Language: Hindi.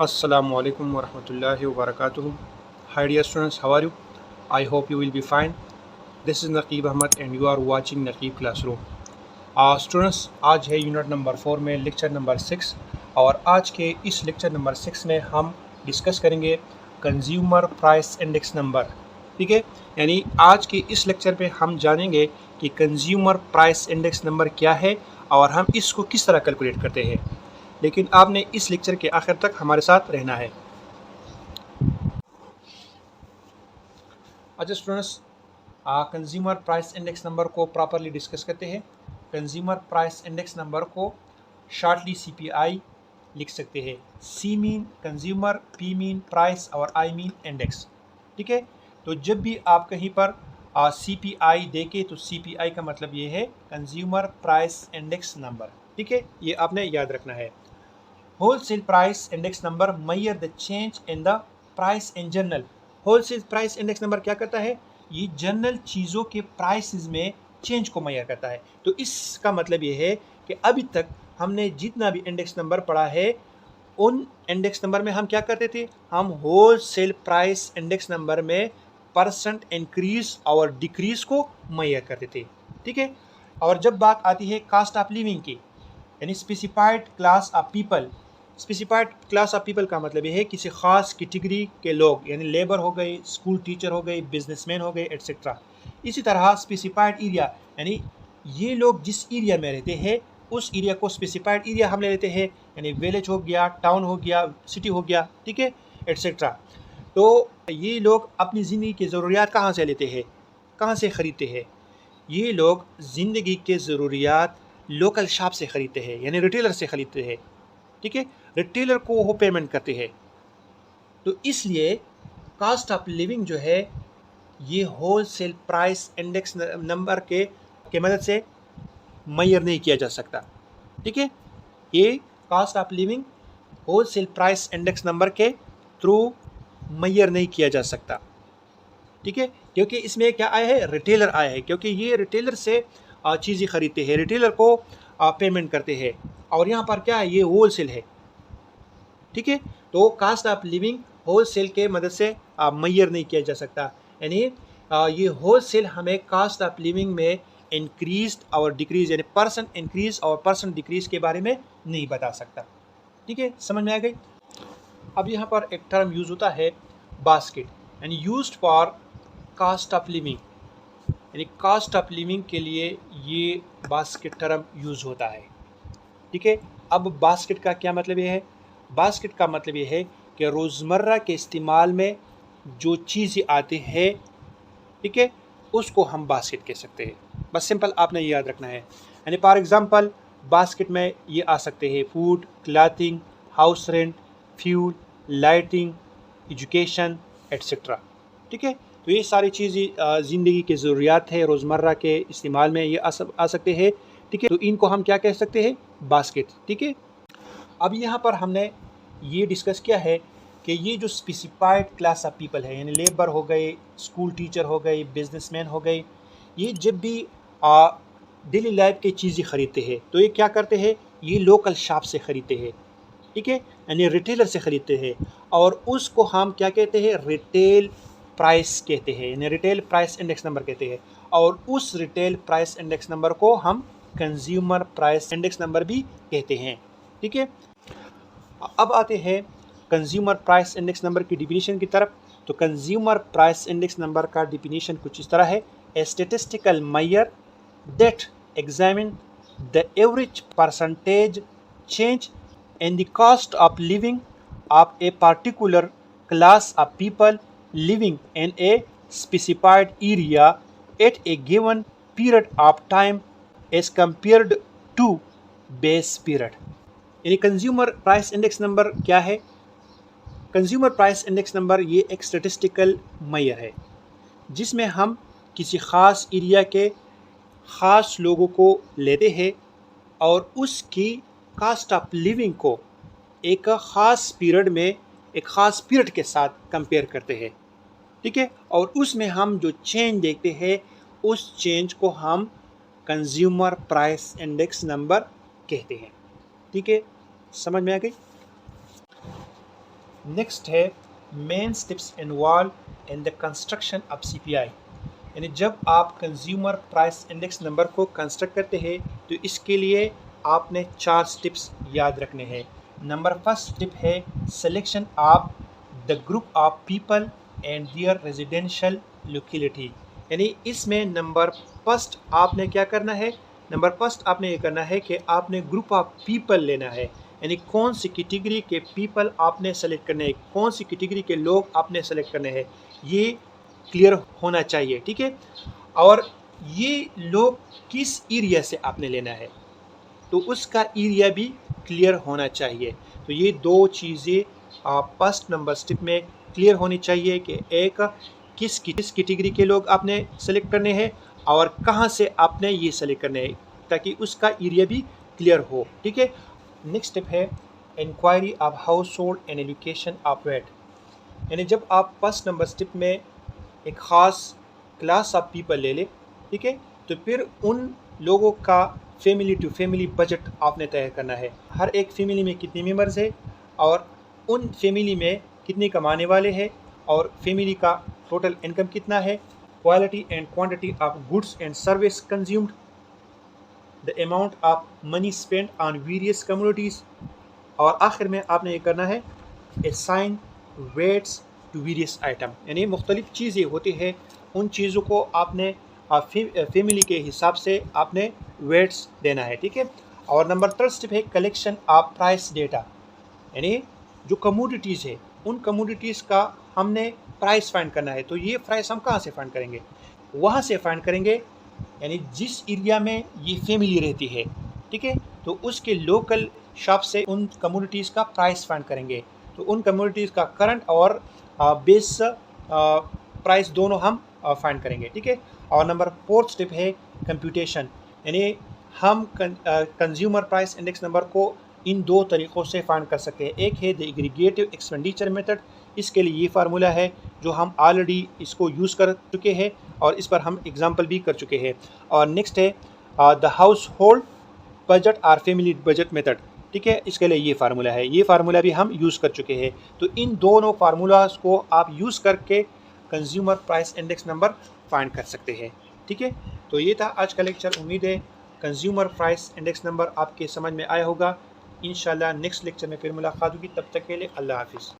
Assalamu alaikum wa rahmatullahi wa barakatuh. Hi dear students, how are you? I hope you will be fine. This is Naqib Ahmad and you are watching Naqib Classroom. Students, आज है यूनिट नंबर 4 में लेक्चर नंबर 6 और आज के इस लेक्चर नंबर 6 में हम डिस्कस करेंगे कंज्यूमर प्राइस इंडेक्स नंबर। ठीक है, यानी आज के इस लेक्चर पे हम जानेंगे कि कंज्यूमर प्राइस इंडेक्स नंबर क्या है और हम इसको किस तरह कैलकुलेट करते हैं। लेकिन आपने इस लेक्चर के आखिर तक हमारे साथ रहना है। अच्छा students, consumer price index number को प्रॉपरली डिस्कस करते हैं। कंज्यूमर प्राइस इंडेक्स नंबर को शॉर्टली CPI लिख सकते हैं। C mean consumer, P mean price और I मीन इंडेक्स। ठीक है, तो जब भी आप कहीं पर CPI देखें तो CPI का मतलब ये है कंज्यूमर प्राइस इंडेक्स नंबर। ठीक है, ये आपने याद रखना है। Wholesale price index number measure the change in the price in general. Wholesale price index number क्या करता है? ये जनरल चीज़ों के प्राइसेस में चेंज को मेजर करता है। तो इसका मतलब ये है कि अभी तक हमने जितना भी इंडेक्स नंबर पढ़ा है उन इंडेक्स नंबर में हम क्या करते थे? हम होलसेल प्राइस इंडेक्स नंबर में परसेंट इंक्रीज और डिक्रीज को मेजर करते थे। ठीक है, और जब बात आती है कास्ट ऑफ लिविंग की, यानी specified class of people. Specified class of people का मतलब ये है किसी खास कैटेगरी के लोग, यानी लेबर हो गए, स्कूल टीचर हो गए, बिजनेसमैन हो गए, एट्सेट्रा। इसी तरह स्पेसिफाइड एरिया, यानी ये लोग जिस एरिया में रहते हैं उस एरिया को स्पेसिफाइड एरिया हम ले लेते हैं, यानी विलेज हो गया, टाउन हो गया, सिटी हो गया, ठीक है, एट्सेट्रा। तो ये लोग अपनी ज़िंदगी की ज़रूरियात कहाँ से लेते हैं, कहाँ से ख़रीदते हैं? ये लोग ज़िंदगी के ज़रूरियात लोकल शॉप से ख़रीदते हैं, यानी रिटेलर से ख़रीदते हैं। ठीक है, रिटेलर को वो पेमेंट करते हैं। तो इसलिए कास्ट ऑफ लिविंग जो है ये होलसेल प्राइस इंडेक्स नंबर के मदद से मेजर नहीं किया जा सकता। ठीक है, ये cost of living wholesale price index number के थ्रू मेजर नहीं किया जा सकता। ठीक है, क्योंकि इसमें क्या आया है? रिटेलर आया है, क्योंकि ये रिटेलर से चीज़ें खरीदते हैं, रिटेलर को पेमेंट करते हैं, और यहाँ पर क्या है? ये होलसेल है। ठीक है, तो कास्ट ऑफ लिविंग होलसेल के मदद से मेजर नहीं किया जा सकता, यानी ये होलसेल हमें कास्ट ऑफ लिविंग में इंक्रीज और डिक्रीज, यानी परसेंट इंक्रीज और परसेंट डिक्रीज के बारे में नहीं बता सकता। ठीक है, समझ में आ गई? अब यहाँ पर एक टर्म यूज़ होता है बास्केट, यानी used for cost of living, यानी कास्ट ऑफ लिविंग के लिए ये बास्केट टर्म यूज़ होता है। ठीक है, अब बास्केट का क्या मतलब ये है? बास्केट का मतलब ये है कि रोज़मर्रा के इस्तेमाल में जो चीज़ें आती है, ठीक है, उसको हम बास्केट कह सकते हैं। बस सिंपल आपने ये याद रखना है। यानी फॉर एग्ज़ाम्पल बास्केट में ये आ सकते हैं food, clothing, house rent, fuel, lighting, education, etcetera. ठीक है, तो ये सारी चीज़ें ज़िंदगी की ज़रूरियात है, रोज़मर्रा के इस्तेमाल में ये आ सकते हैं। ठीक है, तो इनको हम क्या कह सकते हैं? बास्केट। ठीक है, अब यहाँ पर हमने ये डिस्कस किया है कि ये जो स्पेसिफाइड क्लास ऑफ पीपल है, यानी लेबर हो गए, स्कूल टीचर हो गए, बिजनेसमैन हो गए, ये जब भी डेली लाइफ की चीज़ें ख़रीदते हैं तो ये क्या करते हैं? ये लोकल शॉप से ख़रीदते हैं। ठीक है, यानी रिटेलर से ख़रीदते हैं, और उसको हम क्या कहते हैं? रिटेल प्राइस कहते हैं, यानी रिटेल प्राइस इंडेक्स नंबर कहते हैं, और उस रिटेल प्राइस इंडेक्स नंबर को हम कंज्यूमर प्राइस इंडेक्स नंबर भी कहते हैं। ठीक है, अब आते हैं कंज्यूमर प्राइस इंडेक्स नंबर की डिफिनीशन की तरफ। तो कंज्यूमर प्राइस इंडेक्स नंबर का डिफिनीशन कुछ इस तरह है: a statistical measure that examine the average percentage change in the cost of living of a particular class of people living in a specified area at a given period of time as compared to base period. यानी कंज्यूमर प्राइस इंडेक्स नंबर क्या है? कंज्यूमर प्राइस इंडेक्स नंबर ये एक स्टेटिस्टिकल मेजर है जिसमें हम किसी ख़ास एरिया के ख़ास लोगों को लेते हैं और उसकी कास्ट ऑफ लिविंग को एक ख़ास पीरियड में एक ख़ास पीरियड के साथ कंपेयर करते हैं। ठीक है, और उसमें हम जो चेंज देखते हैं उस चेंज को हम कंज्यूमर प्राइस इंडेक्स नंबर कहते हैं। ठीक है, समझ में आ गई? नेक्स्ट है main steps involve in the construction of CPI, यानी जब आप कंज्यूमर प्राइस इंडेक्स नंबर को कंस्ट्रक्ट करते हैं तो इसके लिए आपने 4 स्टेप्स याद रखने हैं। नंबर फर्स्ट स्टेप है selection of the group of people and their residential locality, यानी इसमें नंबर फर्स्ट आपने क्या करना है, नंबर फर्स्ट आपने ये करना है कि आपने ग्रुप ऑफ पीपल लेना है, यानी कौन सी कैटेगरी के पीपल आपने सेलेक्ट करने हैं, कौन सी कैटेगरी के लोग आपने सेलेक्ट करने हैं, ये क्लियर होना चाहिए, ठीक है। और ये लोग किस एरिया से आपने लेना है तो उसका एरिया भी क्लियर होना चाहिए। तो ये 2 चीज़ें फर्स्ट नंबर स्टेप में क्लियर होनी चाहिए कि एक किस कैटेगरी के लोग आपने सेलेक्ट करने हैं और कहाँ से आपने ये सेलेक्ट करने हैं, ताकि उसका एरिया भी क्लियर हो, ठीक है। नेक्स्ट स्टेप है inquiry of household and education of weight, यानी जब आप फर्स्ट नंबर स्टेप में एक ख़ास क्लास ऑफ पीपल ले लें, ठीक है, तो फिर उन लोगों का फैमिली टू फैमिली बजट आपने तय करना है। हर एक फैमिली में कितने मेंबर्स है और उन फैमिली में कितने कमाने वाले हैं और फैमिली का टोटल इनकम कितना है, quality and quantity of goods and service consumed, the amount of money spend on various communities, और आखिर में आपने ये करना है assign weights to various item, यानी मुख्तलिफ चीज़ें होती हैं, उन चीज़ों को आपने फैमिली के हिसाब से आपने वेट्स देना है, ठीक है। और नंबर थर्ड स्टेप है कलेक्शन ऑफ प्राइस डेटा, यानी जो कमोडिटीज़ है उन कमोडिटीज़ का हमने प्राइस फाइंड करना है। तो ये प्राइस हम कहाँ से फाइंड करेंगे, वहाँ से फाइंड करेंगे, यानी जिस एरिया में ये फैमिली रहती है, ठीक है, तो उसके लोकल शॉप से उन कमोडिटीज़ का प्राइस फाइंड करेंगे। तो उन कमोडिटीज़ का करंट और बेस प्राइस दोनों हम फाइंड करेंगे, ठीक है। और नंबर फोर्थ स्टेप है कंप्यूटेशन, यानी हम कंज्यूमर प्राइस इंडेक्स नंबर को इन 2 तरीक़ों से फाइंड कर सकते हैं। एक है द एग्रीगेटिव एक्सपेंडिचर मेथड, इसके लिए ये फार्मूला है जो हम ऑलरेडी इसको यूज़ कर चुके हैं और इस पर हम एग्जांपल भी कर चुके हैं। और नेक्स्ट है द हाउस होल्ड बजट और फैमिली बजट मेथड, ठीक है, इसके लिए ये फार्मूला है, ये फार्मूला भी हम यूज़ कर चुके हैं। तो इन दोनों फार्मूलाज को आप यूज़ करके consumer price index number find कर सकते हैं, ठीक है। तो ये था आज का लेक्चर। उम्मीद है कंज्यूमर प्राइस इंडेक्स नंबर आपके समझ में आया होगा। इंशाल्लाह नेक्स्ट लेक्चर में फिर मुलाकात होगी, तब तक के लिए अल्लाह हाफिज़।